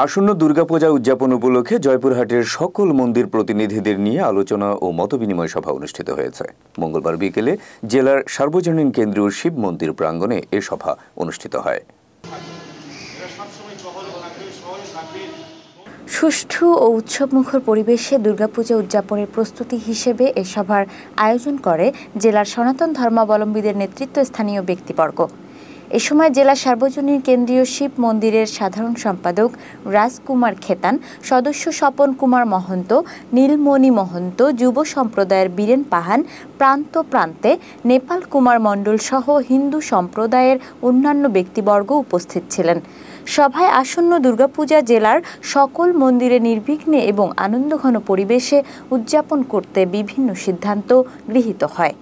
আসন্ন দুর্গাপূজা উদযাপন উপলক্ষে জয়পুরহাটের সকল মন্দির প্রতিনিধিদের নিয়ে আলোচনা ও মতবিনিময় সভা অনুষ্ঠিত হয়েছে। মঙ্গলবার বিকেলে জেলার সার্বজনীন কেন্দ্রীয় শিব মন্দির প্রাঙ্গণে এ সভা অনুষ্ঠিত হয়। সুষ্ঠু ও উৎসবমুখর পরিবেশে দুর্গাপূজা উদযাপনের প্রস্তুতি হিসেবে এ সভার আয়োজন করে জেলার সনাতন ধর্মাবলম্বীদের নেতৃত্বস্থানীয় ব্যক্তিবর্গ। এ সময় জেলা সার্বজনীন কেন্দ্রীয় শিব মন্দিরের সাধারণ সম্পাদক রাজকুমার খেতান, সদস্য স্বপন কুমার মহন্ত, নীলমণি মহন্ত, যুব সম্প্রদায়ের বীরেন পাহান, প্রান্ত প্রান্তে নেপাল কুমার মণ্ডল সহ হিন্দু সম্প্রদায়ের অন্যান্য ব্যক্তিবর্গ উপস্থিত ছিলেন। সভায় আসন্ন দুর্গাপূজা জেলার সকল মন্দিরে নির্বিঘ্নে এবং আনন্দঘন পরিবেশে উদযাপন করতে বিভিন্ন সিদ্ধান্ত গৃহীত হয়।